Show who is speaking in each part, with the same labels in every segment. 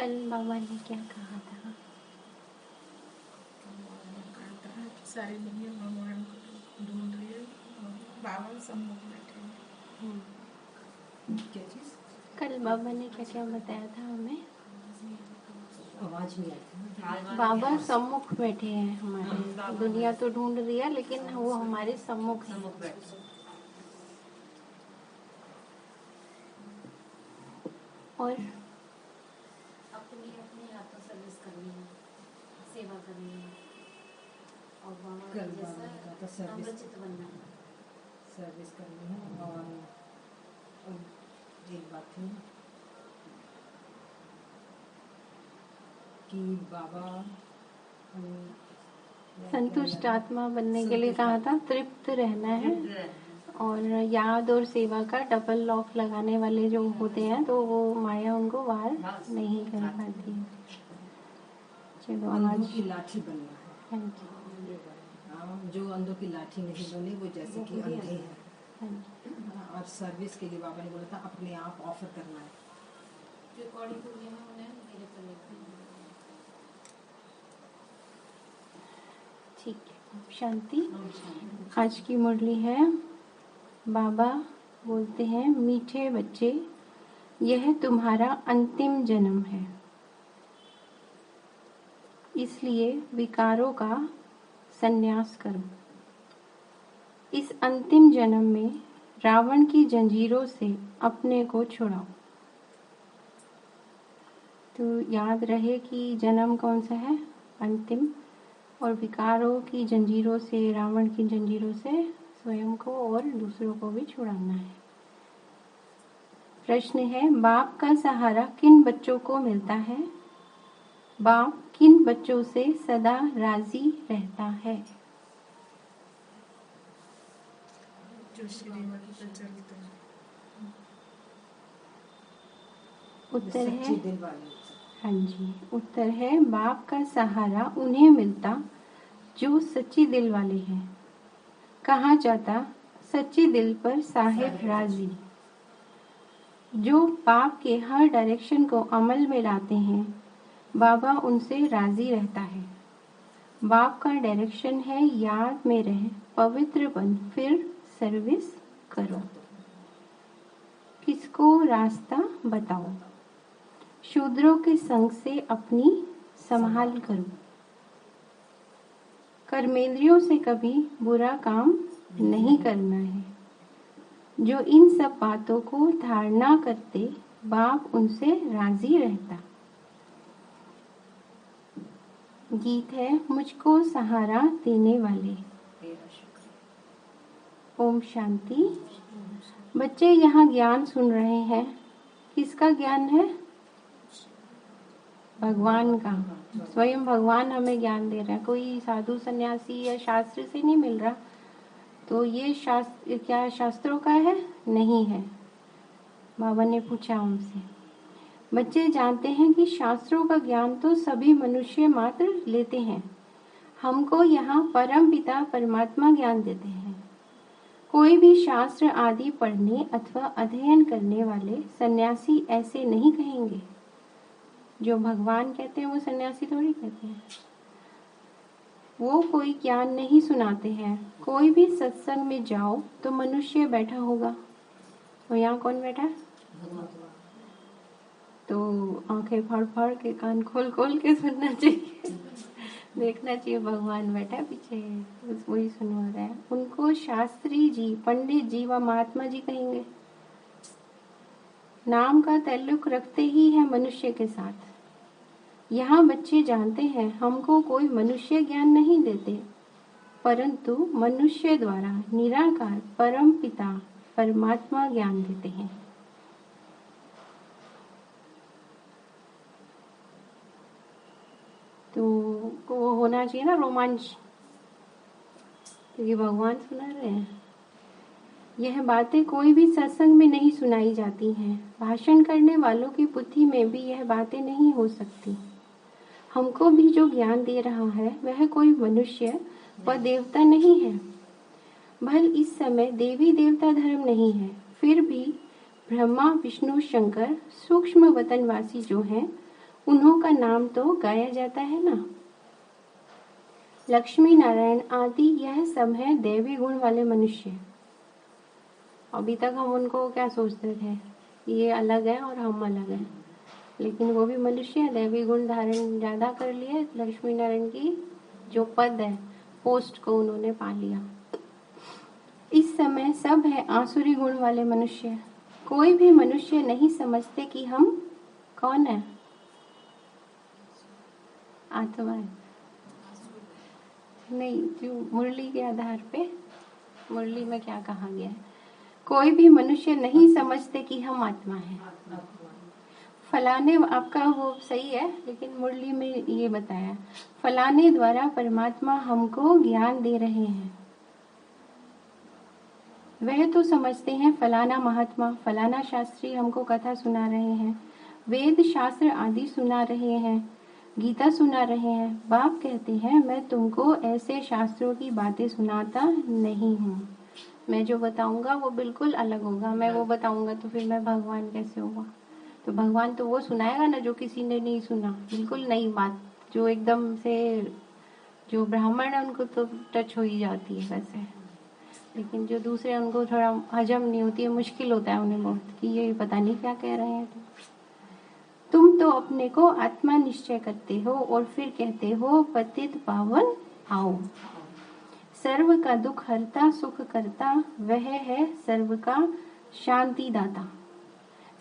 Speaker 1: कल बाबा ने क्या कहा था?
Speaker 2: सारी दुनिया भगवान को ढूंढ रही है और बाबा सम्मुख बैठे हैं।
Speaker 3: क्या चीज?
Speaker 1: कल बाबा ने क्या क्या बताया था हमें?
Speaker 3: आवाज नहीं आती।
Speaker 1: बाबा सम्मुख बैठे हैं हमारे। दुनिया तो ढूंढ रही है लेकिन वो हमारे सम्मुख है। और
Speaker 4: अपनी अपनी हाथों सर्विस करनी है, सेवा करनी है और बाबा
Speaker 3: कल
Speaker 4: जैसा
Speaker 3: बाबा का सर्विस
Speaker 4: अमृत बनना है।
Speaker 3: सर्विस करनी है। और एक बात थी कि बाबा
Speaker 1: संतुष्ट आत्मा बनने के लिए कहा था, तृप्त रहना है। और याद और सेवा का डबल लॉक लगाने वाले जो होते हैं तो वो माया उनको बाहर नहीं कर पाती है। चलो
Speaker 3: अंधों
Speaker 1: आज
Speaker 3: की लाठी बनना है।
Speaker 1: हाँ जी,
Speaker 3: जो अंधों की लाठी नहीं बने वो जैसे कि अंधे हैं।
Speaker 1: हाँ जी।
Speaker 3: और सर्विस के लिए बाबा ने बोला था अपने आप ऑफर करना है।
Speaker 4: रिकॉर्डिंग दुनिया में उन्हें मेरे पर
Speaker 1: ठीक है, शांति। आज की मुरली है, बाबा बोलते हैं, मीठे बच्चे, यह तुम्हारा अंतिम जन्म है, इसलिए विकारों का संन्यास करो। इस अंतिम जन्म में रावण की जंजीरों से अपने को छुड़ाओ। तो याद रहे कि जन्म कौन सा है? अंतिम। और विकारों की जंजीरों से, रावण की जंजीरों से स्वयं को और दूसरों को भी छुड़ाना है। प्रश्न है, बाप का सहारा किन बच्चों को मिलता है? बाप किन बच्चों से सदा राजी रहता है?
Speaker 2: जो श्रीमत पे चलते हैं।
Speaker 1: उत्तर है,
Speaker 3: सच्चे दिल वाले।
Speaker 1: हाँ जी, उत्तर है बाप का सहारा उन्हें मिलता जो सच्चे दिल वाले हैं। कहा जाता सच्चे दिल पर साहिब राजी। जो पाप के हर डायरेक्शन को अमल में लाते हैं, बाबा उनसे राजी रहता है। बाप का डायरेक्शन है, याद में रह, पवित्र बन, फिर सर्विस करो। किसको रास्ता बताओ? शूद्रों के संग से अपनी संभाल करो। कर्मेंद्रियों से कभी बुरा काम नहीं करना है। जो इन सब बातों को धारणा करते, बाप उनसे राजी रहता। गीत है, मुझको सहारा देने वाले। ओम शांति। बच्चे यहाँ ज्ञान सुन रहे हैं, किसका ज्ञान है? भगवान का। स्वयं भगवान हमें ज्ञान दे रहा है, कोई साधु सन्यासी या शास्त्र से नहीं मिल रहा। तो ये शास्त्र क्या शास्त्रों का है? नहीं है। बाबा ने पूछा हमसे। बच्चे जानते हैं कि शास्त्रों का ज्ञान तो सभी मनुष्य मात्र लेते हैं। हमको यहाँ परम पिता परमात्मा ज्ञान देते हैं। कोई भी शास्त्र आदि पढ़ने अथवा अध्ययन करने वाले सन्यासी ऐसे नहीं कहेंगे। जो भगवान कहते हैं वो सन्यासी थोड़ी कहते हैं। वो कोई ज्ञान नहीं सुनाते हैं। कोई भी सत्संग में जाओ तो मनुष्य बैठा होगा, और यहाँ कौन बैठा है? तो आंखें फाड़ फाड़ के, कान खोल खोल के सुनना चाहिए। देखना चाहिए भगवान बैठा है पीछे, वही सुनवा रहा है। उनको शास्त्री जी, पंडित जी व महात्मा जी कहेंगे। नाम का ताल्लुक रखते ही है मनुष्य के साथ। यहाँ बच्चे जानते हैं हमको कोई मनुष्य ज्ञान नहीं देते, परंतु मनुष्य द्वारा निराकार परम पिता परमात्मा ज्ञान देते हैं। तो वो होना चाहिए ना रोमांच, क्योंकि भगवान सुना रहे हैं। यह बातें कोई भी सत्संग में नहीं सुनाई जाती हैं। भाषण करने वालों की बुद्धि में भी यह बातें नहीं हो सकती। हमको भी जो ज्ञान दे रहा है वह कोई मनुष्य व देवता नहीं है। भल इस समय देवी देवता धर्म नहीं है, फिर भी ब्रह्मा विष्णु शंकर सूक्ष्म वतनवासी जो हैं उन्हों का नाम तो गाया जाता है ना। लक्ष्मी नारायण आदि यह सब है देवी गुण वाले मनुष्य। अभी तक हम उनको क्या सोचते थे, ये अलग है और हम अलग हैं, लेकिन वो भी मनुष्य है। देवी गुण धारण ज्यादा कर लिए, लक्ष्मी नारायण की जो पद है, पोस्ट को उन्होंने पा लिया। इस समय सब है आसुरी गुण वाले मनुष्य। कोई भी मनुष्य नहीं समझते कि हम कौन है, आत्मा है। नहीं, जो मुरली के आधार पे, मुरली में क्या कहा गया है, कोई भी मनुष्य नहीं समझते कि हम आत्मा है। फलाने, आपका वो सही है, लेकिन मुरली में ये बताया, फलाने द्वारा परमात्मा हमको ज्ञान दे रहे हैं। वह तो समझते हैं फलाना महात्मा, फलाना शास्त्री हमको कथा सुना रहे हैं, वेद शास्त्र आदि सुना रहे हैं, गीता सुना रहे हैं। बाप कहते हैं मैं तुमको ऐसे शास्त्रों की बातें सुनाता नहीं हूँ। मैं जो बताऊंगा वो बिल्कुल अलग होगा। मैं वो बताऊंगा तो फिर मैं भगवान कैसे होगा? तो भगवान तो वो सुनाएगा ना जो किसी ने नहीं सुना, बिल्कुल नई बात, जो एकदम से जो ब्राह्मण है उनको तो टच हो ही जाती है वैसे, लेकिन जो दूसरे उनको थोड़ा हजम नहीं होती है, मुश्किल होता है उन्हें बहुत कि ये पता नहीं क्या कह रहे हैं। तुम तो अपने को आत्मा निश्चय करते हो और फिर कहते हो पतित पावन आओ। सर्व का दुख हरता सुख करता, वह है सर्व का शांति दाता,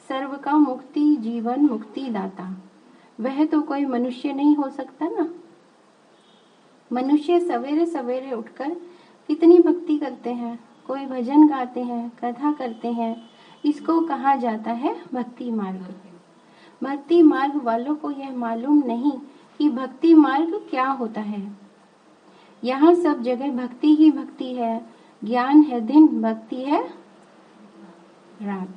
Speaker 1: सर्व का मुक्ति जीवन मुक्ति दाता। वह तो कोई मनुष्य नहीं हो सकता ना। मनुष्य सवेरे सवेरे उठकर कितनी भक्ति करते हैं, कोई भजन गाते हैं, कथा करते हैं, इसको कहा जाता है भक्ति मार्ग। भक्ति मार्ग वालों को यह मालूम नहीं कि भक्ति मार्ग क्या होता है। यहाँ सब जगह भक्ति ही भक्ति है, ज्ञान है दिन, भक्ति है रात।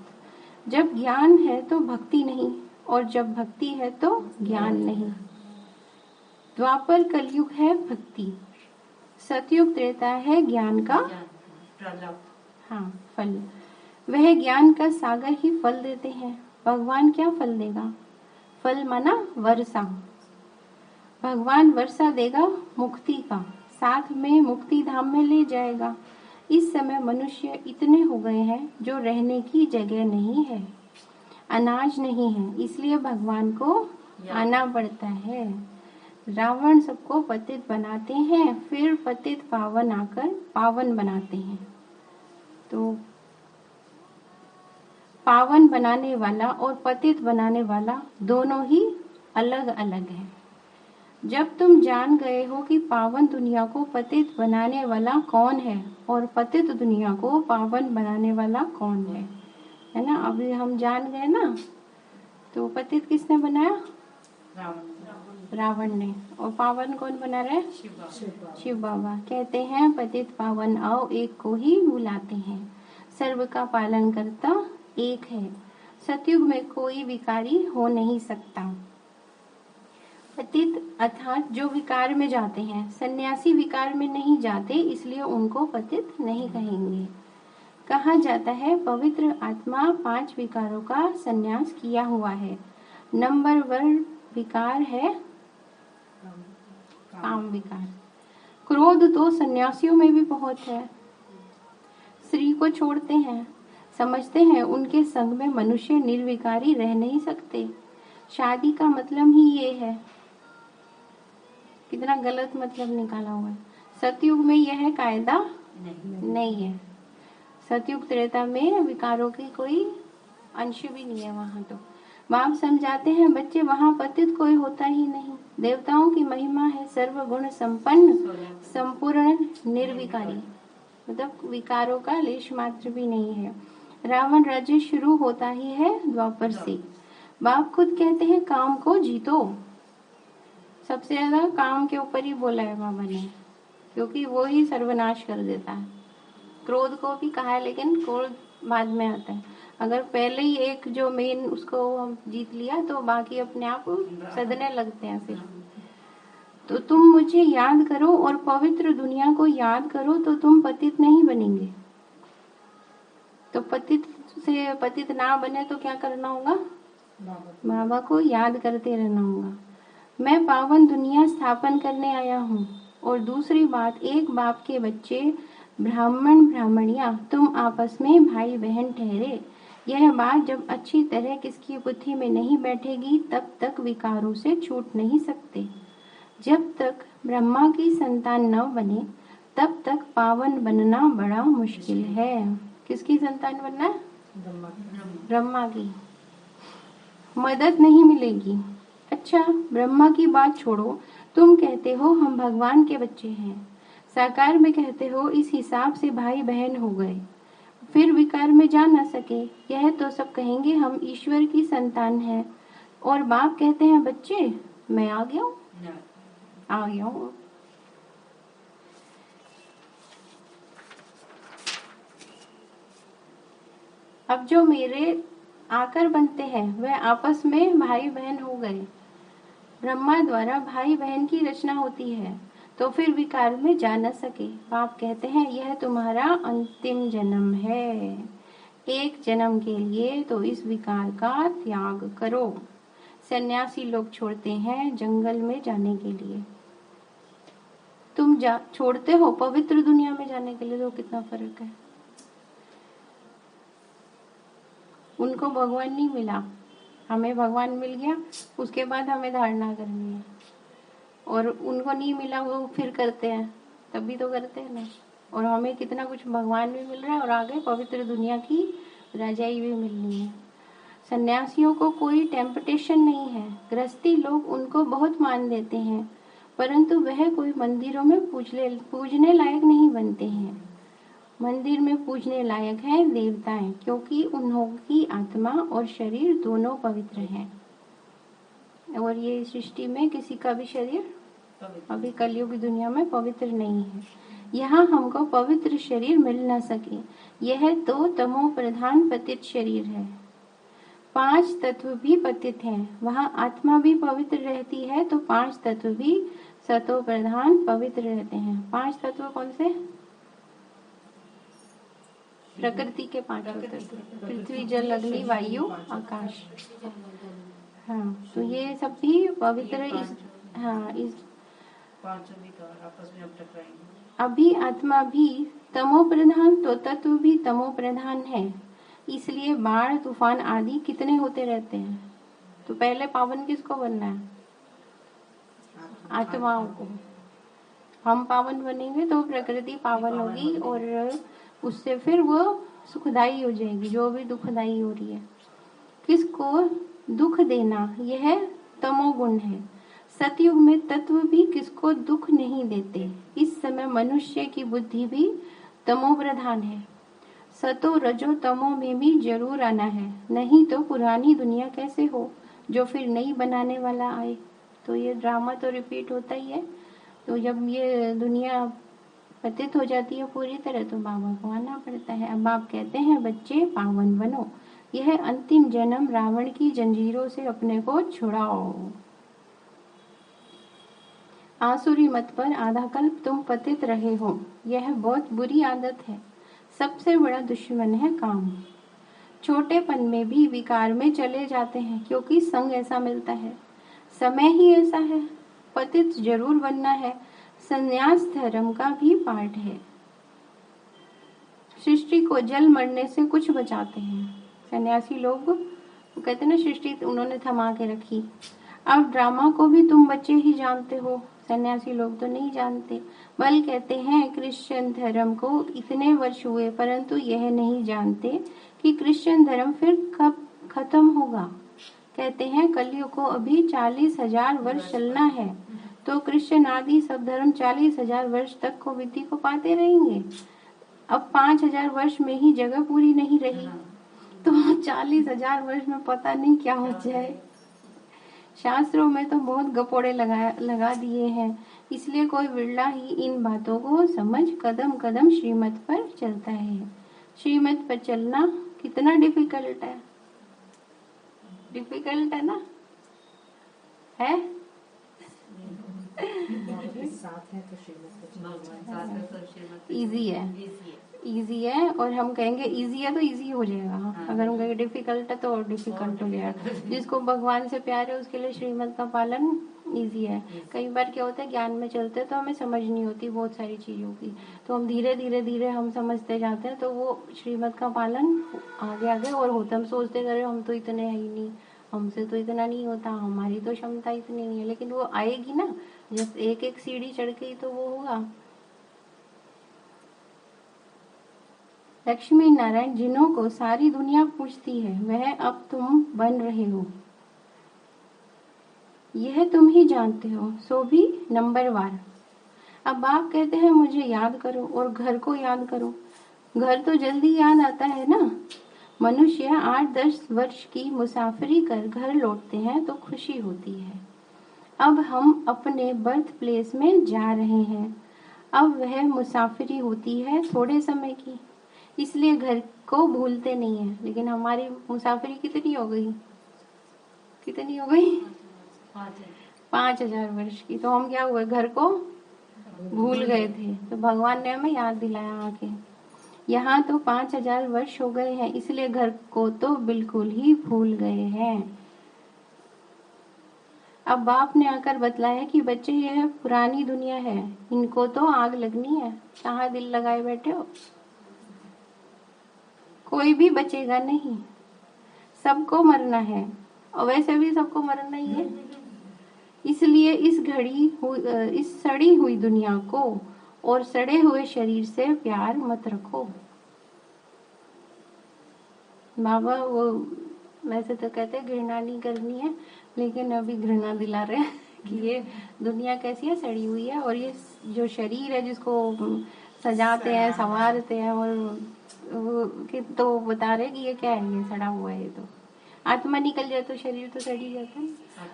Speaker 1: जब ज्ञान है तो भक्ति नहीं, और जब भक्ति है तो ज्ञान नहीं। द्वापर कलयुग है भक्ति, सतयुग त्रेता है ज्ञान का हाँ फल। वह ज्ञान का सागर ही फल देते हैं। भगवान क्या फल देगा? फल माना वर्षा। भगवान वर्षा देगा मुक्ति का, साथ में मुक्ति धाम में ले जाएगा। इस समय मनुष्य इतने हो गए हैं जो रहने की जगह नहीं है, अनाज नहीं है, इसलिए भगवान को आना पड़ता है। रावण सबको पतित बनाते हैं, फिर पतित पावन आकर पावन बनाते हैं। तो पावन बनाने वाला और पतित बनाने वाला दोनों ही अलग अलग है। जब तुम जान गए हो कि पावन दुनिया को पतित बनाने वाला कौन है और पतित दुनिया को पावन बनाने वाला कौन है ना। अभी हम जान गए ना। तो पतित किसने बनाया? रावण ने। और पावन कौन बना रहे? शिव बाबा। कहते हैं पतित पावन आओ, एक को ही बुलाते हैं, सर्व का पालन करता एक है। सतयुग में कोई विकारी हो नहीं सकता। पतित अर्थात जो विकार में जाते हैं, सन्यासी विकार में नहीं जाते, इसलिए उनको पतित नहीं कहेंगे। कहा जाता है पवित्र आत्मा 5 विकारों का संन्यास किया हुआ है। नंबर 1 विकार है काम विकार। क्रोध तो सन्यासियों में भी बहुत है। स्त्री को छोड़ते हैं, समझते हैं उनके संग में मनुष्य निर्विकारी रह नहीं सकते। शादी का मतलब ही ये है। कितना गलत मतलब निकाला हुआ है। सतयुग में यह कायदा नहीं है। सतयुग त्रेता में विकारों की कोई अंश भी नहीं है। वहां तो बाप समझाते हैं बच्चे, वहां पतित कोई होता ही नहीं। देवताओं की महिमा है सर्व गुण संपन्न, संपूर्ण निर्विकारी, मतलब विकारों का लेश मात्र भी नहीं है। रावण राज्य शुरू होता ही है द्वापर से। बाप खुद कहते हैं काम को जीतो। सबसे ज्यादा काम के ऊपर ही बोला है बाबा ने, क्योंकि वो ही सर्वनाश कर देता है। क्रोध को भी कहा है, लेकिन क्रोध बाद में आता है। अगर पहले ही एक जो मेन उसको हम जीत लिया तो बाकी अपने आप सदने लगते हैं फिर। तो तुम मुझे याद करो और पवित्र दुनिया को याद करो तो तुम पतित नहीं बनेंगे। तो पतित से पतित ना बने तो क्या करना होगा? बाबा को याद करते रहना होगा। मैं पावन दुनिया स्थापन करने आया हूँ। और दूसरी बात, एक बाप के बच्चे ब्राह्मण ब्राह्मणियाँ तुम आपस में भाई बहन ठहरे। यह बात जब अच्छी तरह किसकी बुद्धि में नहीं बैठेगी तब तक विकारों से छूट नहीं सकते। जब तक ब्रह्मा की संतान न बने तब तक पावन बनना बड़ा मुश्किल है। किसकी संतान बनना है? ब्रह्मा की। मदद नहीं मिलेगी। अच्छा, ब्रह्मा की बात छोड़ो, तुम कहते हो हम भगवान के बच्चे हैं, साकार में कहते हो इस हिसाब से भाई बहन हो गए, फिर विकार में जा न सके। यह तो सब कहेंगे हम ईश्वर की संतान हैं। और बाप कहते हैं बच्चे, मैं आ गया हूँ। अब जो मेरे आकर बनते हैं वह आपस में भाई बहन हो गए। ब्रह्मा द्वारा भाई बहन की रचना होती है तो फिर विकार में जा न सके। बाप कहते हैं यह तुम्हारा अंतिम जन्म है, एक जन्म के लिए तो इस विकार का त्याग करो। सन्यासी लोग छोड़ते हैं जंगल में जाने के लिए, तुम छोड़ते हो पवित्र दुनिया में जाने के लिए। तो कितना फर्क है। उनको भगवान नहीं मिला, हमें भगवान मिल गया, उसके बाद हमें धारणा करनी है। और उनको नहीं मिला, वो फिर करते हैं, तभी तो करते हैं ना। और हमें कितना कुछ भगवान भी मिल रहा है और आगे पवित्र दुनिया की राजाई भी मिलनी है। सन्यासियों को कोई टेम्पटेशन नहीं है। गृहस्थी लोग उनको बहुत मान देते हैं, परंतु वह कोई मंदिरों में पूजने लायक नहीं बनते हैं। मंदिर में पूजने लायक हैं देवताएं, क्योंकि उनकी आत्मा और शरीर दोनों पवित्र हैं। और ये सृष्टि में किसी का भी शरीर अभी कलयुग की दुनिया में पवित्र नहीं है। यहाँ हमको पवित्र शरीर मिल न सके, यह तो तमो प्रधान पतित शरीर है। 5 तत्व भी पतित हैं, वहाँ आत्मा भी पवित्र रहती है तो 5 तत्व भी सतो प्रधान पवित्र रहते हैं। 5 तत्व कौन से? प्रकृति के 5 तत्व, पृथ्वी जल अग्नि वायु आकाश। हाँ, तो ये सब भी पवित्र इस
Speaker 5: आपस में अब टकराएंगे।
Speaker 1: अभी आत्मा भी तमो प्रधान तो तत्व भी तमो प्रधान है, इसलिए बाढ़ तूफान आदि कितने होते रहते हैं। तो पहले पावन किसको बनना है? आत्माओं को। हम पावन बनेंगे तो प्रकृति पावन होगी और उससे फिर वो सुखदाई हो जाएगी, जो भी दुखदाई हो रही है। किसको दुख देना, यह तमोगुण है। सतयुग में तत्व भी किसको दुख नहीं देते। इस समय मनुष्य की बुद्धि भी तमो प्रधान है। सतो रजो तमो में भी जरूर आना है, नहीं तो पुरानी दुनिया कैसे हो जो फिर नई बनाने वाला आए। तो ये ड्रामा तो रिपीट होता ही है। तो जब ये दुनिया पतित हो जाती है पूरी तरह तो बाबा को आना पड़ता है। अब आप कहते हैं बच्चे पावन बनो, यह अंतिम जन्म रावण की जंजीरों से अपने को छुड़ाओ। आसुरी मत पर आधा कल्प तुम पतित रहे हो, यह बहुत बुरी आदत है। सबसे बड़ा दुश्मन है काम। छोटेपन में भी विकार में चले जाते हैं क्योंकि संग ऐसा मिलता है, समय ही ऐसा है। पतित जरूर बनना है, संन्यास धर्म का भी पार्ट है। सृष्टि को जल मरने से कुछ बचाते हैं सन्यासी लोग। वो कहते हैं ना सृष्टि उन्होंने थमा के रखी। अब ड्रामा को भी तुम बच्चे ही जानते हो, सन्यासी लोग तो नहीं जानते। बल कहते हैं क्रिश्चियन धर्म को इतने वर्ष हुए परंतु यह नहीं जानते कि क्रिश्चियन धर्म फिर कब खत्म होगा। कहते हैं कलयुग को अभी 40,000 वर्ष चलना है तो क्रिश्चियन आदि सब धर्म 40,000 वर्ष तक को विधि को पाते रहेंगे। अब 5,000 वर्ष में ही जगह पूरी नहीं रही तो 40,000 वर्ष में पता नहीं क्या हो जाए। शास्त्रों में तो बहुत गपोड़े लगा दिए हैं, इसलिए कोई बिरला ही इन बातों को समझ कदम कदम श्रीमत पर चलता है। श्रीमत पर चलना कितना डिफिकल्ट है, डिफिकल्ट है ना, है
Speaker 3: साथ है तो श्रीमत
Speaker 1: इजी है। इजी है और हम कहेंगे इजी है तो इजी हो जाएगा।
Speaker 5: हाँ।
Speaker 1: अगर हम कहेंगे डिफिकल्ट है तो और डिफिकल्ट हो जाएगा। जिसको भगवान से प्यार है उसके लिए श्रीमत का पालन इजी है। कई बार क्या होता है ज्ञान में चलते हैं तो हमें समझ नहीं होती बहुत सारी चीजों की, तो हम धीरे धीरे धीरे हम समझते जाते हैं, तो वो श्रीमत का पालन आगे आगे और होता है। हम सोचते करे हम तो इतने है ही नहीं, हमसे तो इतना नहीं होता, हमारी तो क्षमता इतनी नहीं है, लेकिन वो आएगी ना, जब एक एक सीढ़ी चढ़ गई तो वो होगा। लक्ष्मी नारायण जिन्हों को सारी दुनिया पूछती है वह अब तुम बन रहे हो, यह तुम ही जानते हो, सो भी नंबरवार। अब आप कहते हैं मुझे याद करो और घर को याद करो। घर तो जल्दी याद आता है ना। मनुष्य 8-10 वर्ष की मुसाफरी कर घर लौटते हैं तो खुशी होती है। अब हम अपने बर्थ प्लेस में जा रहे हैं। अब वह मुसाफरी होती है थोड़े समय की, इसलिए घर को भूलते नहीं है। लेकिन हमारी मुसाफरी कितनी हो गई, कितनी हो गई? 5000 वर्ष की। तो हम क्या हुए, घर को भूल गए थे। तो भगवान ने हमें याद दिलाया आके, यहाँ तो 5000 वर्ष हो गए हैं, इसलिए घर को तो बिल्कुल ही भूल गए हैं। अब बाप ने आकर बतलाया कि बच्चे यह पुरानी दुनिया है, इनको तो आग लगनी है। कहाँ दिल लगाए बैठे हो, कोई भी बचेगा नहीं, सबको मरना है। और वैसे भी सबको मरना ही है, इसलिए इस सड़ी हुई दुनिया को और सड़े हुए शरीर से प्यार मत रखो। बाबा वो वैसे तो कहते हैं घृणा नहीं करनी है, लेकिन अभी घृणा दिला रहे हैं कि ये दुनिया कैसी है, सड़ी हुई है। और ये जो शरीर है जिसको सजाते हैं संवारते हैं, और तो बता रहे कि ये क्या है, ये सड़ा हुआ है। ये तो आत्मा निकल जाए तो शरीर तो सड़ ही जाता है।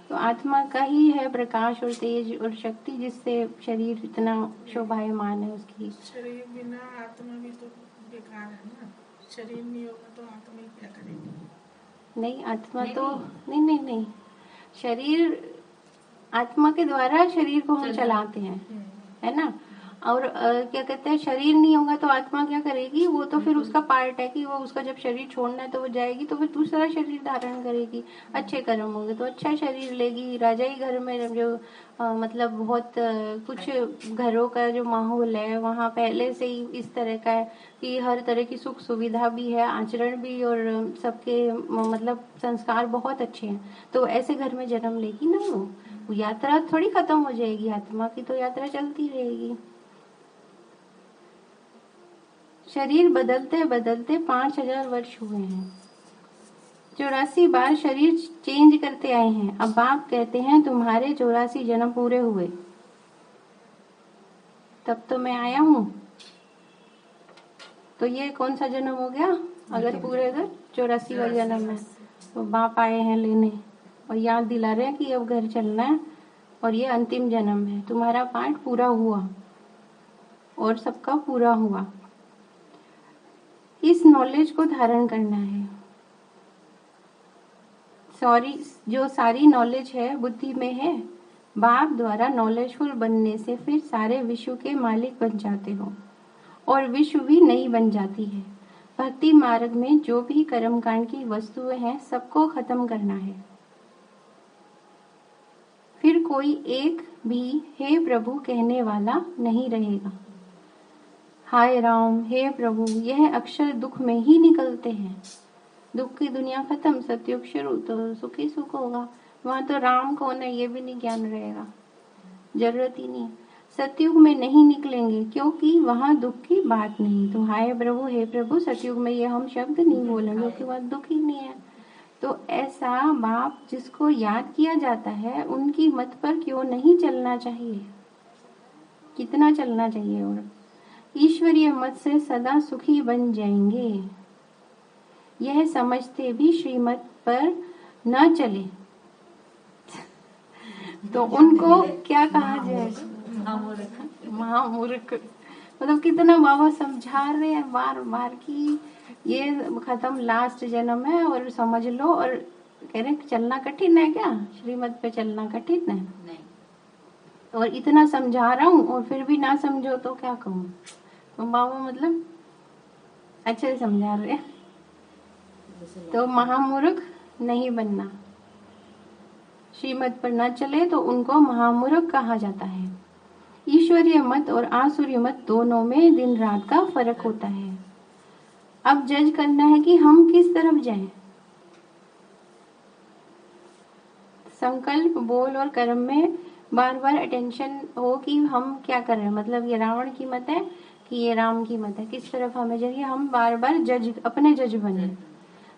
Speaker 1: तो आत्मा का ही है प्रकाश और तेज और शक्ति, जिससे शरीर इतना शोभायमान है। उसकी
Speaker 2: शरीर बिना आत्मा भी तो बेकार है ना। शरीर नहीं होगा तो आत्मा ही क्या करेगी?
Speaker 1: नहीं, आत्मा तो नहीं, शरीर आत्मा के द्वारा शरीर को हम चलाते हैं, है ना। और क्या कहते हैं, शरीर नहीं होगा तो आत्मा क्या करेगी, वो तो फिर उसका पार्ट है कि वो उसका जब शरीर छोड़ना है तो वो जाएगी, तो फिर दूसरा शरीर धारण करेगी। अच्छे कर्म होंगे तो अच्छा शरीर लेगी। राजा ही घर में जो मतलब बहुत कुछ घरों का जो माहौल है वहाँ पहले से ही इस तरह का है कि हर तरह की सुख सुविधा भी है, आचरण भी, और सबके मतलब संस्कार बहुत अच्छे हैं। तो ऐसे घर में जन्म लेगी ना वो यात्रा थोड़ी खत्म हो जाएगी, आत्मा की तो यात्रा चलती रहेगी। शरीर बदलते बदलते 5000 वर्ष हुए हैं, 84 बार शरीर चेंज करते आए हैं। अब आप कहते हैं तुम्हारे 84 जन्म पूरे हुए, तब तो मैं आया हूँ। तो ये कौन सा जन्म हो गया? अगर पूरे 84वां जन्म है तो बाप आए हैं लेने और याद दिला रहे हैं कि अब घर चलना है और ये अंतिम जन्म है। तुम्हारा पार्ट पूरा हुआ और सबका पूरा हुआ। इस नॉलेज को धारण करना है। जो सारी नॉलेज है बुद्धि में है। बाप द्वारा नॉलेजफुल बनने से फिर सारे विश्व के मालिक बन जाते हो और विश्व भी नहीं बन जाती है। भक्ति मार्ग में जो भी कर्मकांड की वस्तुएं हैं सबको खत्म करना है। फिर कोई एक भी हे प्रभु कहने वाला नहीं रहेगा। हाय राम, हे प्रभु, यह अक्षर दुख में ही निकलते हैं। दुख की दुनिया खत्म, सतयुग शुरू, तो सुखी सुख होगा। वहां तो राम कौन है ये भी नहीं ज्ञान रहेगा, जरूरत ही नहीं। सतयुग में नहीं निकलेंगे क्योंकि वहां दुख की बात नहीं। तो हाय प्रभु, हे प्रभु, सतयुग में ये हम शब्द नहीं बोलेंगे क्योंकि वहां दुख ही नहीं है। तो ऐसा बाप जिसको याद किया जाता है उनकी मत पर क्यों नहीं चलना चाहिए? कितना चलना चाहिए? और ईश्वरीय मत से सदा सुखी बन जाएंगे। यह समझते भी श्रीमत पर न चले तो उनको क्या कहा जाए? महामूर्ख। मतलब कितना बाबा समझा रहे हैं बार बार कि ये खत्म, लास्ट जन्म है और समझ लो। और कह रहे चलना कठिन है क्या? श्रीमत पे चलना कठिन है? नहीं। और इतना समझा रहा हूँ और फिर भी ना समझो तो क्या कहूँ? तो बाबा मतलब अच्छे से समझा रहे हैं।
Speaker 3: जैसे
Speaker 1: तो महामूर्ख नहीं बनना, श्रीमत पर न चले तो उनको महामूर्ख कहा जाता है। ईश्वरीय मत और आसुरी मत दोनों में दिन रात का फर्क होता है। अब जज करना है कि हम किस तरफ जाएं। संकल्प, बोल और कर्म में बार बार अटेंशन हो कि हम क्या कर रहे हैं, मतलब ये रावण की मत है कि ये राम की मत है, किस तरफ हमें जाइए, हम बार बार जज, अपने जज बने।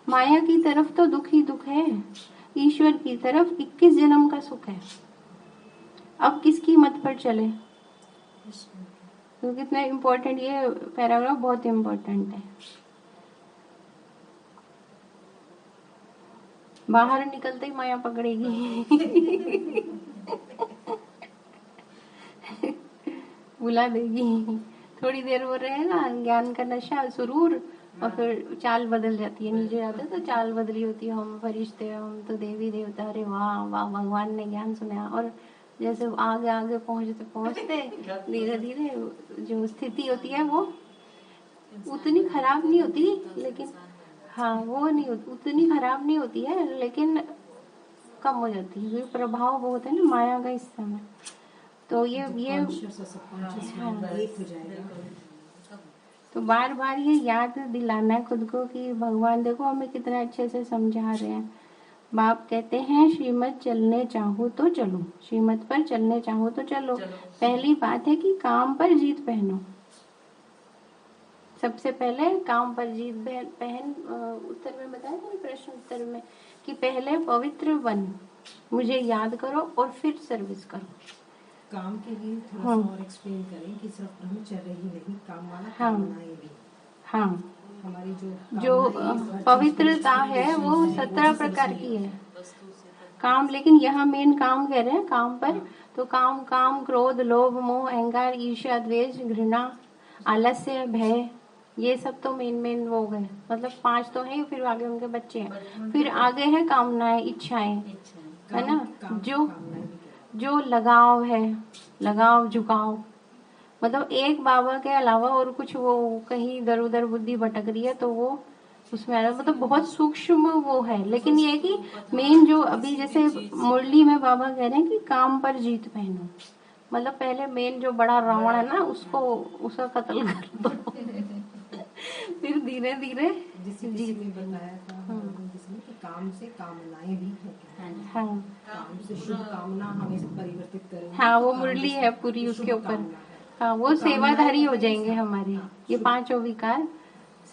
Speaker 1: माया की तरफ तो दुख ही दुख है, ईश्वर की तरफ 21 जन्म का सुख है। अब किसकी मत पर चले? तो कितना इम्पोर्टेंट, ये पैराग्राफ बहुत इम्पोर्टेंट है। बाहर निकलते ही माया पकड़ेगी बुला देगी। थोड़ी देर वो रहेगा ज्ञान का नशा, सुरूर, और फिर चाल बदल जाती है। नीचे जाते तो चाल बदली होती है, हम फरिश्ते, हम तो देवी देवता, अरे वाह वाह भगवान ने ज्ञान सुना। और जैसे आगे आगे पहुंचते पहुंचते धीरे धीरे जो स्थिति होती है वो उतनी खराब नहीं होती, लेकिन हाँ वो नहीं होती, उतनी खराब नहीं होती है, लेकिन कम हो जाती है। प्रभाव बहुत है ना माया का इस समय। तो ये
Speaker 3: कॉन्शियस और सबकॉन्शियस माइंड एक हो जाएगा।
Speaker 1: तो बार बार ये याद दिलाना है खुद को कि भगवान देखो हमें कितना अच्छे से समझा रहे हैं। बाप कहते हैं श्रीमत चलने चाहो तो चलो, श्रीमत पर चलने चाहो तो चलो। पहली बात है कि काम पर जीत पहनो। सबसे पहले काम पर जीत पहन। उत्तर में बताया था, प्रश्न उत्तर में, कि पहले पवित्र बन, मुझे याद करो और फिर सर्विस करो।
Speaker 3: काम के लिए थोड़ा सा और एक्सप्लेन करें कि सिर्फ ब्रह्मचर्य ही नहीं, काम वाला कामनाएं भी।
Speaker 1: हाँ,
Speaker 3: हमारी
Speaker 1: जो पवित्रता है वो 17 प्रकार की है। काम, लेकिन यहाँ मेन काम कह रहे हैं काम पर। तो काम, क्रोध, लोभ, मोह, अहंकार, ईर्ष्या, द्वेष, घृणा, आलस्य, भय, ये सब तो मेन वो गए। मतलब 5 तो है, फिर आगे उनके बच्चे हैं, फिर आगे है कामनाएं, इच्छाएं, है ना। जो लगाव है, लगाव झुकाव, मतलब एक बाबा के अलावा और कुछ वो कहीं इधर उधर बुद्धि भटक रही है तो वो उसमें आ रहा है। मतलब बहुत सूक्ष्म वो है। लेकिन ये है कि मेन जो अभी जैसे मुरली में बाबा कह रहे हैं कि काम पर जीत पहनो, मतलब पहले मेन जो बड़ा रावण है ना उसको, उसका कत्ल कर दो फिर धीरे धीरे
Speaker 3: जीत में बताया था जिसमें कि काम से कामनाएं भी है।
Speaker 1: हाँ,
Speaker 3: काम से शुभ कामना हमें परिवर्तित करें।
Speaker 1: हाँ वो मुरली है पूरी उसके ऊपर। हाँ वो सेवाधारी हो जाएंगे हमारे, ये 5 विकार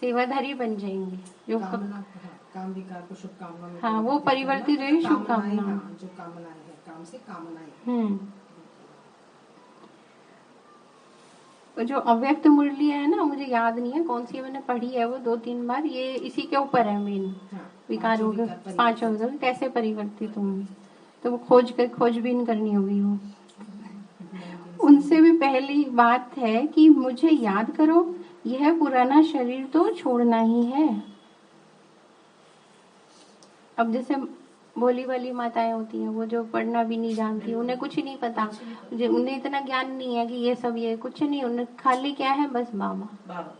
Speaker 1: सेवाधारी बन जाएंगे। जो
Speaker 3: काम विकार को शुभ कामना में,
Speaker 1: हाँ वो परिवर्तित है शुभ कामना,
Speaker 3: जो कामनाएं है, काम से कामनाएं।
Speaker 1: जो अव्यक्त मुरली है ना, मुझे याद नहीं है कौन सी मैंने पढ़ी है, वो 2-3 बार, ये इसी के ऊपर है मेन। विकारों के 5 विकार कैसे परिवर्तित होंगे, तो वो खोजबीन करनी होगी वो। उनसे भी पहली बात है कि मुझे याद करो, यह पुराना शरीर तो छोड़ना ही है। अब जैसे भोली वाली माताएं होती हैं, वो जो पढ़ना भी नहीं जानती, उन्हें कुछ नहीं पता, उन्हें इतना ज्ञान नहीं है कि ये सब, ये कुछ नहीं, उन्हें खाली क्या है, बस बाबा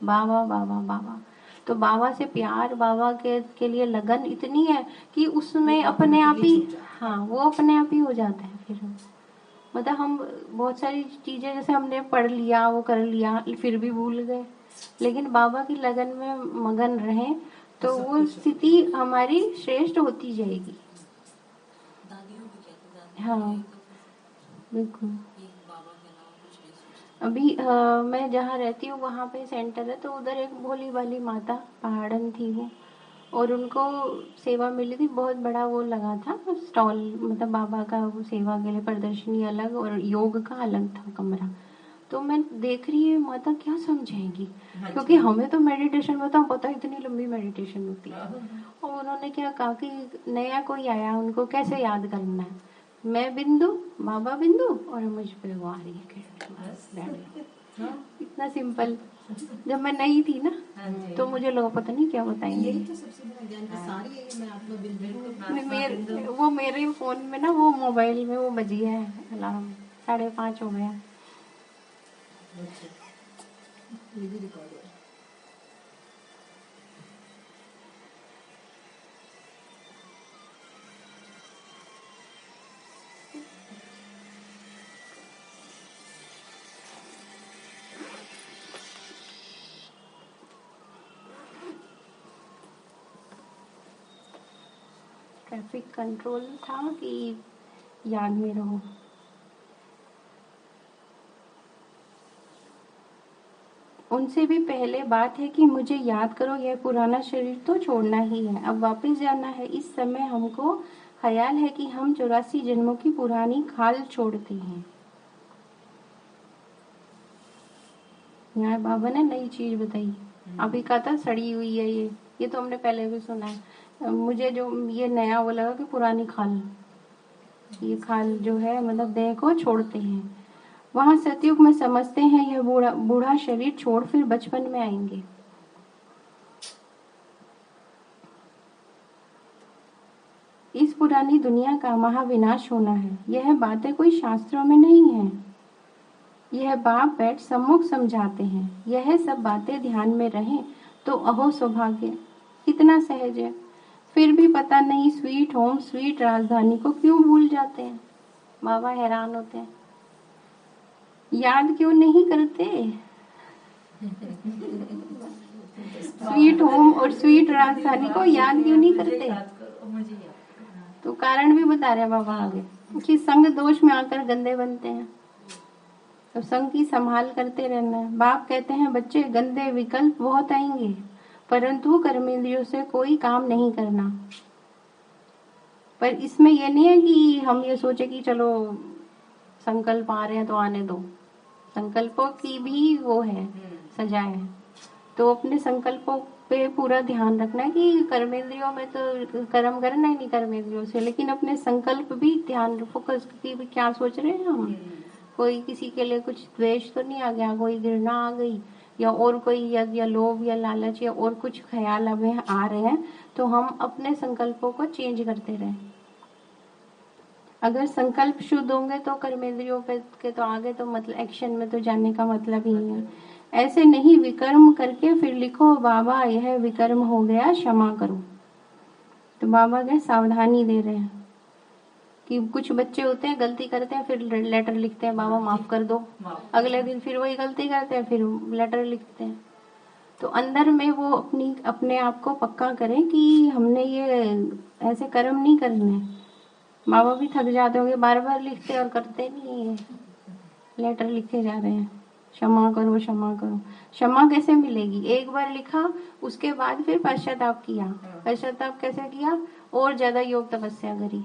Speaker 1: बाबा बाबा बाबा। तो बाबा से प्यार, बाबा के लिए लगन इतनी है कि उसमें अपने आप ही, हाँ वो अपने आप ही हो जाता है। फिर मतलब हम बहुत सारी चीजें जैसे हमने पढ़ लिया, वो कर लिया, फिर भी भूल गए, लेकिन बाबा की लगन में मगन रहे तो वो स्थिति हमारी श्रेष्ठ होती जाएगी। हाँ बिल्कुल। अभी मैं जहाँ रहती हूँ वहाँ पे सेंटर है, तो उधर एक भोली वाली माता पहाड़न थी वो, और उनको सेवा मिली थी, बहुत बड़ा वो लगा था स्टॉल, मतलब बाबा का वो सेवा के लिए प्रदर्शनी अलग और योग का अलग था कमरा। तो मैं देख रही है माता क्या समझाएंगी, क्योंकि हमें तो मेडिटेशन में तो पता है इतनी लंबी मेडिटेशन होती है, और उन्होंने क्या कहा कि नया कोई आया उनको कैसे याद करना है, मैं बिंदु, बाबा बिंदु, और मुझ पे वो आ रही है। इतना सिंपल। जब मैं नई थी ना तो मुझे लोग पता नहीं क्या बताएंगे।
Speaker 3: यही तो सबसे बड़ा ज्ञान है, सारी है मैं आत्मा बिंदु।
Speaker 1: वो मेरे फोन में ना, वो मोबाइल में वो बजी है अलार्म, 5:30 हो गया।
Speaker 3: ये भी रिकॉर्ड है।
Speaker 1: ट्रैफिक कंट्रोल था कि याद में रहो। उनसे भी पहले बात है कि मुझे याद करो, यह पुराना शरीर तो छोड़ना ही है, अब वापस जाना है। इस समय हमको ख्याल है कि हम 84 जन्मों की पुरानी खाल छोड़ते हैं। यहाँ बाबा ने नई चीज बताई, अभी कहा था सड़ी हुई है ये तो हमने पहले भी सुना है। मुझे जो ये नया वो लगा कि पुरानी खाल, ये खाल जो है मतलब देह को छोड़ते हैं। वहां सतयुग में समझते हैं यह बूढ़ा शरीर छोड़ फिर बचपन में आएंगे। इस पुरानी दुनिया का महाविनाश होना है। यह बातें कोई शास्त्रों में नहीं है, यह बाप बैठ सम्मुख समझाते हैं। यह सब बातें ध्यान में रहें तो अहो सौभाग्य, कितना सहज है। फिर भी पता नहीं स्वीट होम स्वीट राजधानी को क्यों भूल जाते हैं। बाबा हैरान होते हैं, याद क्यों नहीं करते। स्वीट होम और स्वीट राजधानी को याद क्यों नहीं करते। तो कारण भी बता रहे हैं बाबा आगे कि संग दोष में आकर गंदे बनते हैं, तो संग की संभाल करते रहना है। बाप कहते हैं बच्चे गंदे विकल्प बहुत आएंगे, परंतु कर्मेंद्रियों से कोई काम नहीं करना। पर इसमें यह नहीं है कि हम ये सोचे कि चलो संकल्प आ रहे हैं तो आने दो। संकल्पों की भी वो है, सजा है। तो अपने संकल्पों पे पूरा ध्यान रखना है कि कर्मेंद्रियों में तो कर्म करना ही नहीं कर्मेंद्रियों से, लेकिन अपने संकल्प भी ध्यान फोकस की भी क्या सोच रहे हैं हम। कोई किसी के लिए कुछ द्वेष तो नहीं आ गया, कोई घृणा आ गई या और कोई या लोभ या लालच या और कुछ ख्याल हमें आ रहे हैं, तो हम अपने संकल्पों को चेंज करते रहें। अगर संकल्प शुद्ध होंगे तो कर्मेंद्रियों पे के तो आगे तो मतलब एक्शन में तो जाने का मतलब ही नहीं है। ऐसे नहीं विकर्म करके फिर लिखो बाबा यह विकर्म हो गया क्षमा करो। तो बाबा के सावधानी दे रहे हैं कि कुछ बच्चे होते हैं गलती करते हैं फिर लेटर लिखते हैं बाबा माफ कर दो, अगले दिन फिर वही गलती करते हैं फिर लेटर लिखते हैं। तो अंदर में वो अपने आप को पक्का करें कि हमने ये ऐसे कर्म नहीं करने। बाबा भी थक जाते होंगे, बार बार लिखते और करते नहीं है, लेटर लिखे जा रहे हैं क्षमा करो क्षमा करो। क्षमा कैसे मिलेगी, एक बार लिखा उसके बाद फिर पश्चाताप किया। पश्चाताप कैसे किया, और ज्यादा योग तपस्या करी,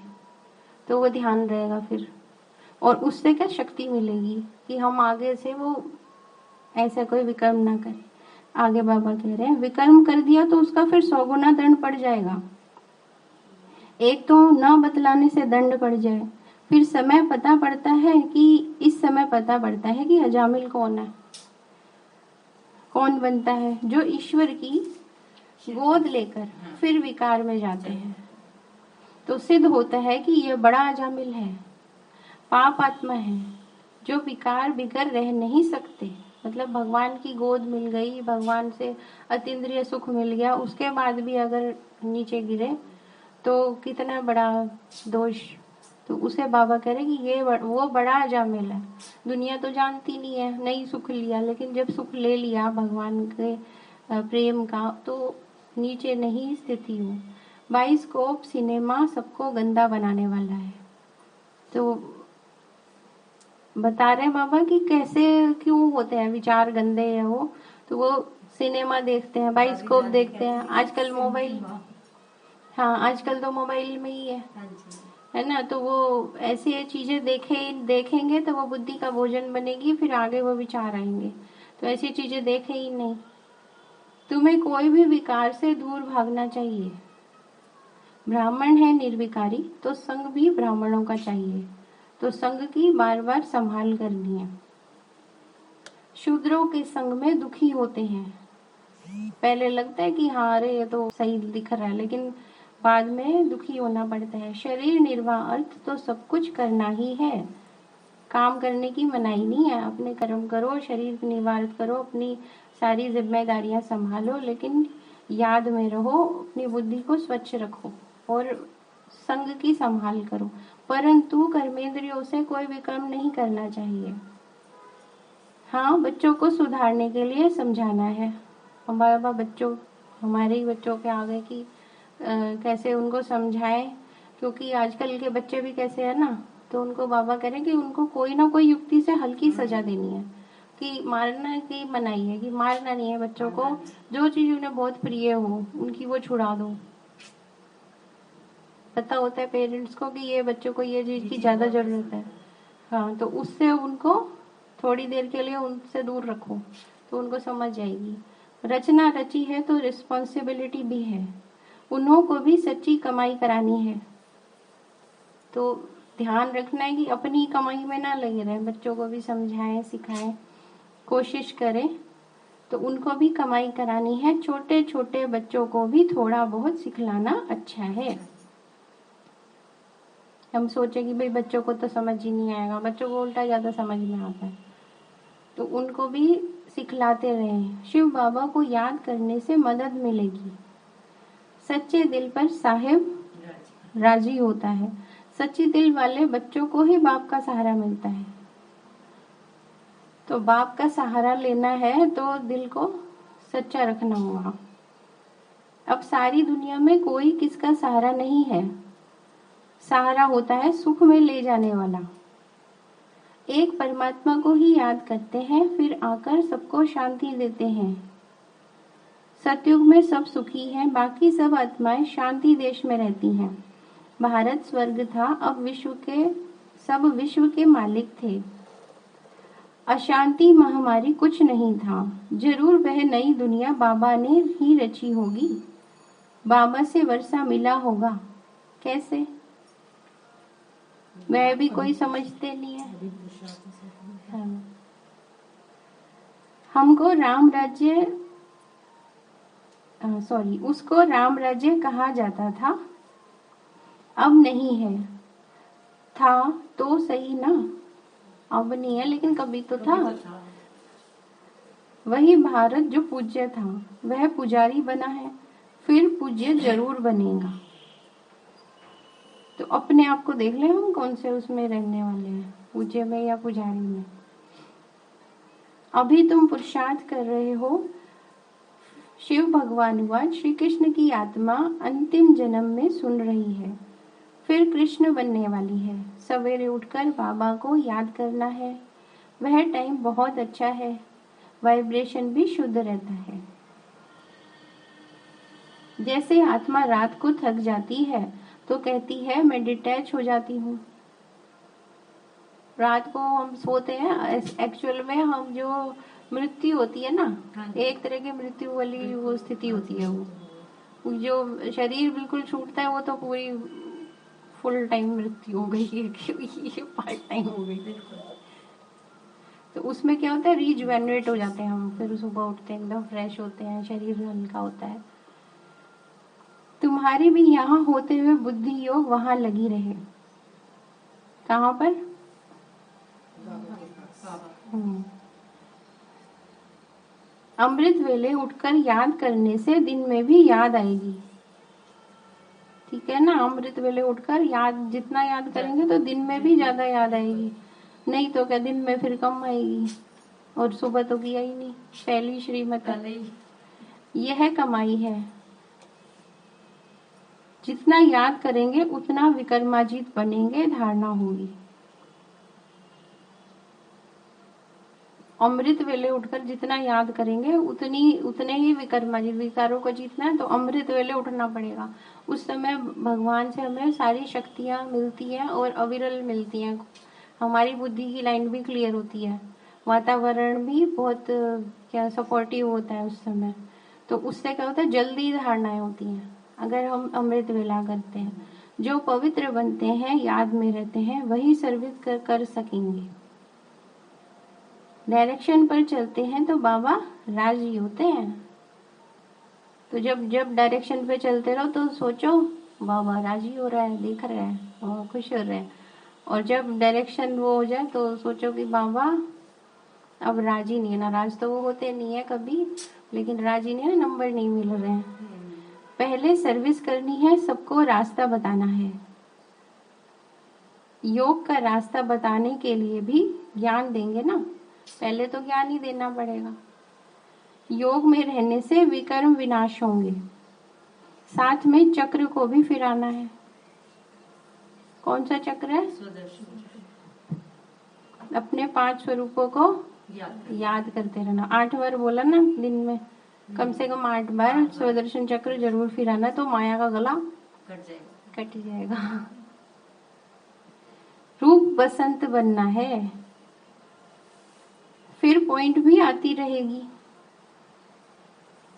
Speaker 1: तो वो ध्यान रहेगा फिर, और उससे क्या शक्ति मिलेगी कि हम आगे से वो ऐसा कोई विकर्म ना करें। आगे बाबा कह रहे हैं विकर्म कर दिया तो उसका फिर 100 गुना दंड पड़ जाएगा। एक तो न बतलाने से दंड पड़ जाए, फिर समय पता पड़ता है कि इस समय पता पड़ता है कि अजामिल कौन है, कौन बनता है, जो ईश्वर की गोद लेकर फिर विकार में जाते हैं। तो सिद्ध होता है कि यह बड़ा अजामिल है, पाप आत्मा है, जो विकार बिगर रह नहीं सकते। मतलब भगवान की गोद मिल गई, भगवान से अतीन्द्रिय सुख मिल गया, उसके बाद भी अगर नीचे गिरे तो कितना बड़ा दोष। तो उसे बाबा कह रहे कि ये वो बड़ा अजामिल है। दुनिया तो जानती नहीं है, नहीं सुख लिया, लेकिन जब सुख ले लिया भगवान के प्रेम का तो नीचे नहीं स्थिति हो। बाइस्कोप सिनेमा सबको गंदा बनाने वाला है। तो बता रहे बाबा कि कैसे क्यों होते हैं विचार गंदे है वो, तो वो सिनेमा देखते हैं, बाइस्कोप देखते हैं, आजकल मोबाइल, हाँ आजकल तो मोबाइल में ही है ना। तो वो ऐसी चीजें देखेंगे तो वो बुद्धि का भोजन बनेगी, फिर आगे वो विचार आएंगे। तो ऐसी चीजें देखे ही नहीं। तुम्हें कोई भी विकार से दूर भागना चाहिए। ब्राह्मण है निर्विकारी तो संग भी ब्राह्मणों का चाहिए, तो संग की बार बार संभाल करनी है। शूद्रों के संग में दुखी होते हैं। पहले लगता है कि हाँ अरे ये तो सही दिख रहा है, लेकिन बाद में दुखी होना पड़ता है। शरीर निर्वाह अर्थ तो सब कुछ करना ही है, काम करने की मनाही नहीं है। अपने कर्म करो, शरीर निर्वाह करो, अपनी सारी जिम्मेदारियां संभालो, लेकिन याद में रहो, अपनी बुद्धि को स्वच्छ रखो और संग की संभाल करो। परंतु कर्मेंद्रियों से कोई विकर्म नहीं करना चाहिए। हाँ, बच्चों को सुधारने के लिए समझाना है। हमारे बच्चों के आगे की कैसे उनको समझाएं। क्योंकि आजकल के बच्चे भी कैसे है ना, तो उनको बाबा कह रहे हैं कि उनको कोई ना कोई युक्ति से हल्की सजा देनी है, कि मारना की मनाही है, कि मारना नहीं है बच्चों को, जो चीज उन्हें बहुत प्रिय हो उनकी वो छुड़ा दो। पता होता है पेरेंट्स को कि ये बच्चों को ये चीज की ज्यादा जरूरत है, हाँ, तो उससे उनको थोड़ी देर के लिए उनसे दूर रखो तो उनको समझ आएगी। रचना रची है तो रिस्पॉन्सिबिलिटी भी है, उन्हों को भी सच्ची कमाई करानी है। तो ध्यान रखना है कि अपनी कमाई में ना लगे रहे, बच्चों को भी समझाएं सिखाएं, कोशिश करें, तो उनको भी कमाई करानी है। छोटे छोटे बच्चों को भी थोड़ा बहुत सिखलाना अच्छा है। हम सोचे कि भाई बच्चों को तो समझ ही नहीं आएगा, बच्चों को उल्टा ज्यादा समझ में आता है, तो उनको भी सिखलाते रहें। शिव बाबा को याद करने से मदद मिलेगी। सच्चे दिल पर साहिब राजी होता है। सच्चे दिल वाले बच्चों को ही बाप का सहारा मिलता है। तो बाप का सहारा लेना है तो दिल को सच्चा रखना होगा। अब सारी दुनिया में कोई किसका सहारा नहीं है, सहारा होता है सुख में ले जाने वाला। एक परमात्मा को ही याद करते हैं, फिर आकर सबको शांति देते हैं। सतयुग में सब सुखी हैं, बाकी सब आत्माएं शांति देश में रहती हैं। भारत स्वर्ग था, अब विश्व के मालिक थे। अशांति महामारी कुछ नहीं था, जरूर वह नई दुनिया बाबा ने ही रची होगी। बाबा से वर्षा मिला होगा, कैसे? वह भी कोई समझते नहीं है। हाँ। हमको राम राज्य उसको राम राज्य कहा जाता था, अब नहीं है। था तो सही ना, अब नहीं है लेकिन कभी तो था। वही भारत जो पूज्य था वह पुजारी बना है, फिर पूज्य जरूर बनेगा। तो अपने आप को देख ले, हम कौन से उसमें रहने वाले हैं, पूज्य में या पुजारी में। अभी तुम पुरुषार्थ कर रहे हो। शिव भगवान हुआ, श्री कृष्ण की आत्मा अंतिम जन्म में सुन रही है, फिर कृष्ण बनने वाली है। सवेरे उठकर बाबा को याद करना है, वह टाइम बहुत अच्छा है, वाइब्रेशन भी शुद्ध रहता है। जैसे आत्मा रात को थक जाती है तो कहती है मैं डिटैच हो जाती हूँ। रात को हम सोते हैं, एक्चुअल में हम जो मृत्यु होती है ना, एक तरह की मृत्यु वाली वो स्थिति होती है। वो जो शरीर बिल्कुल छूटता है वो तो पूरी फुल टाइम मृत्यु हो गई है, ये पार्ट टाइम हो गई। तो उसमें क्या होता है, रिजुवेनेट हो जाते हैं हम, फिर सुबह उठते हैं एकदम फ्रेश होते हैं, शरीर हल्का होता है। तुम्हारी भी यहाँ होते हुए बुद्धि योग वहां लगी रहे। कहाँ पर? अमृत वेले उठकर याद करने से दिन में भी याद आएगी। ठीक है ना, अमृत वेले उठकर याद जितना याद करेंगे तो दिन में भी ज्यादा याद आएगी, नहीं तो क्या दिन में फिर कम आएगी। और सुबह तो किया ही नहीं, पहली श्रीमत यह कमाई है। जितना याद करेंगे उतना विक्रमाजीत बनेंगे, धारणा होगी। अमृत वेले उठकर जितना याद करेंगे उतने ही विक्रमाजीत, विकारों को जीतना है तो अमृत वेले उठना पड़ेगा। उस समय भगवान से हमें सारी शक्तियां मिलती हैं और अविरल मिलती हैं। हमारी बुद्धि की लाइन भी क्लियर होती है, वातावरण भी बहुत क्या सपोर्टिव होता है उस समय। तो उससे क्या होता है, जल्दी धारणाएं होती हैं अगर हम अमृत वेला करते हैं। जो पवित्र बनते हैं, याद में रहते हैं, वही सर्विस कर सकेंगे। डायरेक्शन पर चलते हैं तो बाबा राजी होते हैं। तो जब डायरेक्शन पे चलते रहो तो सोचो बाबा राजी हो रहा है, देख रहे हैं और खुश हो रहे हैं। और जब डायरेक्शन वो हो जाए तो सोचो कि बाबा अब राजी नहीं है। नाराज तो वो होते नहीं है कभी, लेकिन राजी नहीं है, नंबर नहीं मिल रहे हैं। पहले सर्विस करनी है, सबको रास्ता बताना है। योग का रास्ता बताने के लिए भी ज्ञान देंगे ना, पहले तो ज्ञान ही देना पड़ेगा। योग में रहने से विकर्म विनाश होंगे, साथ में चक्र को भी फिराना है। कौन सा चक्र है?
Speaker 5: स्वदर्शन
Speaker 1: अपने 5 स्वरूपों को याद करते रहना। 8 बार बोला ना दिन में, कम से कम 8 बार स्वदर्शन चक्र जरूर फिराना, तो माया का गला कट जाएगा। रूप बसंत बनना है, फिर पॉइंट भी आती रहेगी,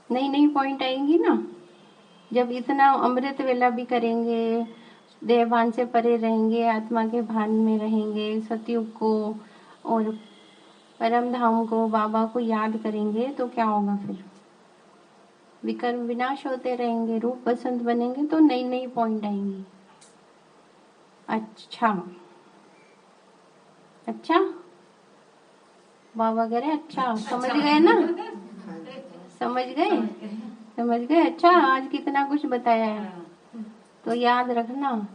Speaker 1: नई नई पॉइंट आएंगी ना। जब इतना अमृत वेला भी करेंगे, देहभान से परे रहेंगे, आत्मा के भान में रहेंगे, सतयुग को और परम धाम को, बाबा को याद करेंगे, तो क्या होगा फिर? विकर्म विनाश होते रहेंगे, रूप बसंत बनेंगे, तो नई नई पॉइंट आएंगी। अच्छा बाबा कह रहे अच्छा, समझ गए ना? समझ गए। अच्छा, आज कितना कुछ बताया है, तो याद रखना।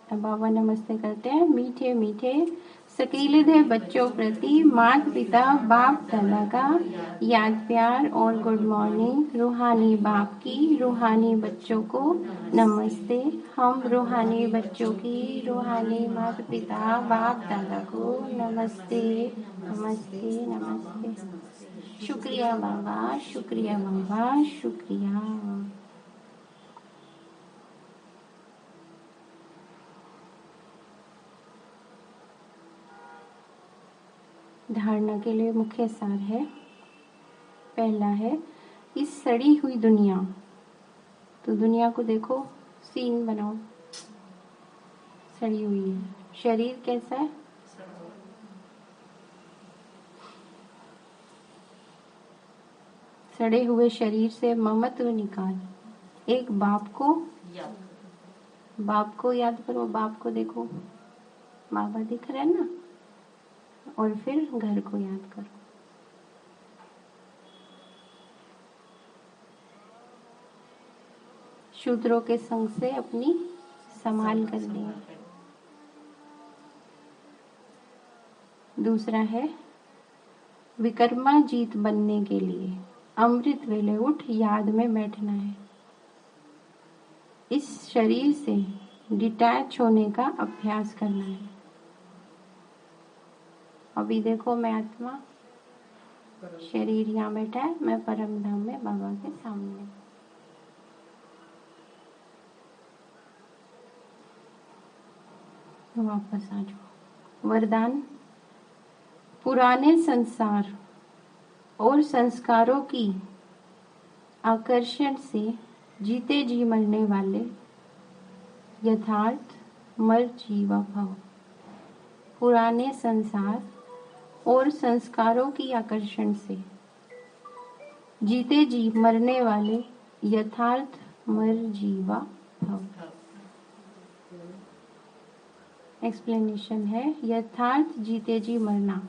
Speaker 1: अब बाबा नमस्ते करते हैं। मीठे मीठे सकीले बच्चों प्रति माता पिता बाप दादा का याद प्यार और गुड मॉर्निंग। रूहानी बाप की रूहानी बच्चों को नमस्ते। हम रूहानी बच्चों की रूहानी माता पिता बाप दादा को नमस्ते नमस्ते नमस्ते। शुक्रिया बाबा, शुक्रिया बाबा, शुक्रिया। धारणा के लिए मुख्य सार है। पहला है, इस सड़ी हुई दुनिया, तो दुनिया को देखो, सीन बनाओ, सड़ी हुई है। शरीर कैसा है? सड़े हुए शरीर से ममत्व निकाल, एक बाप को याद करो, बाप को देखो, बाबा दिख रहे हैं ना, और फिर घर को याद करो। शूद्रों के संग से अपनी संभाल कर लिया। दूसरा है, विकर्मा जीत बनने के लिए अमृत वेले उठ याद में बैठना है। इस शरीर से डिटैच होने का अभ्यास करना है। अभी देखो, मैं आत्मा, शरीर यहाँ बैठा है, मैं परम धाम में बाबा के सामने। वापस आ जाओ। वरदान, पुराने संसार और संस्कारों की आकर्षण से जीते जी मरने वाले यथार्थ मर जीवा भव। पुराने संसार और संस्कारों की आकर्षण से जीते जी मरने वाले यथार्थ मर जीवा भव। एक्सप्लेनेशन है, यथार्थ जीते जी मरना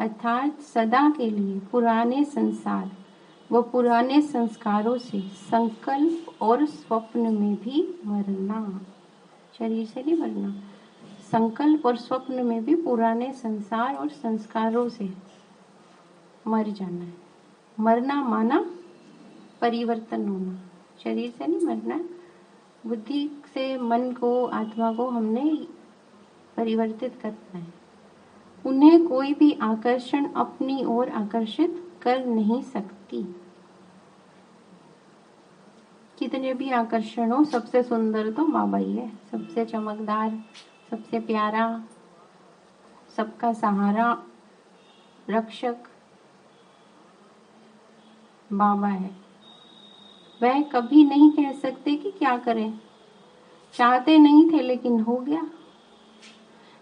Speaker 1: अर्थात सदा के लिए पुराने संसार व पुराने संस्कारों से संकल्प और स्वप्न में भी मरना। शरीर से नहीं मरना, संकल्प और स्वप्न में भी पुराने संसार और संस्कारों से मर जाना है। मरना माना परिवर्तन होना, शरीर से नहीं मरना, बुद्धि से मन को, आत्मा को हमने परिवर्तित करना है। उन्हें कोई भी आकर्षण अपनी ओर आकर्षित कर नहीं सकती। कितने भी आकर्षण हो, सबसे सुंदर तो बाबा ही है, सबसे चमकदार, सबसे प्यारा, सबका सहारा, रक्षक बाबा है। वह कभी नहीं कह सकते कि क्या करें, चाहते नहीं थे लेकिन हो गया।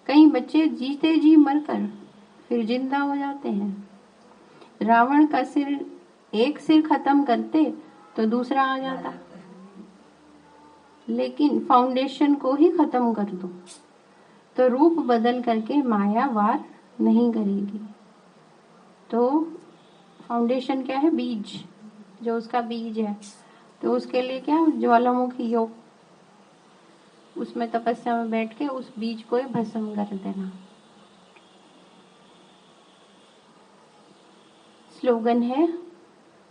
Speaker 1: कई बच्चे जीते जी मरकर फिर जिंदा हो जाते हैं। रावण का एक सिर खत्म करते तो दूसरा आ जाता, लेकिन फाउंडेशन को ही खत्म कर दो तो रूप बदल करके माया वार नहीं करेगी। तो फाउंडेशन क्या है? बीज, जो उसका बीज है। तो उसके लिए क्या, ज्वालामुखी योग, उसमें तपस्या में बैठ के उस बीज को ही भस्म कर देना। स्लोगन है,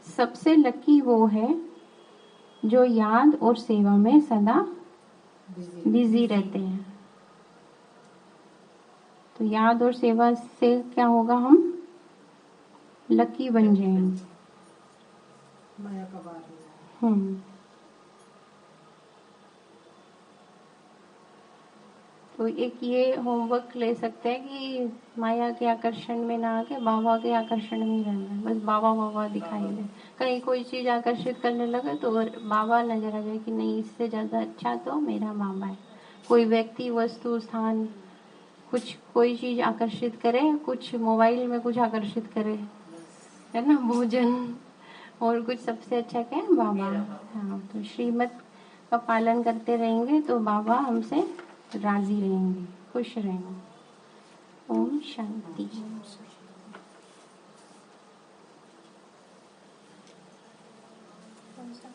Speaker 1: सबसे लकी वो है जो याद और सेवा में सदा बिजी रहते हैं। तो याद और सेवा से क्या होगा, हम लकी बन जाएंगे।
Speaker 3: माया का बार हो जाए।
Speaker 1: तो एक ये होमवर्क ले सकते हैं कि माया के आकर्षण में ना आके बाबा के आकर्षण में रहना है। बस बाबा बाबा दिखाई दे, कहीं कोई चीज आकर्षित करने लगे तो बाबा नजर आ जाए कि नहीं, इससे ज्यादा अच्छा तो मेरा बाबा है। कोई व्यक्ति, वस्तु, स्थान, कुछ कोई चीज आकर्षित करे, कुछ मोबाइल में कुछ आकर्षित करे, है ना, भोजन, और कुछ सबसे अच्छा क्या है, बाबा। हाँ, तो श्रीमत का पालन करते रहेंगे तो बाबा हमसे राजी रहेंगे, खुश रहेंगे। ओम शांति। कौन सा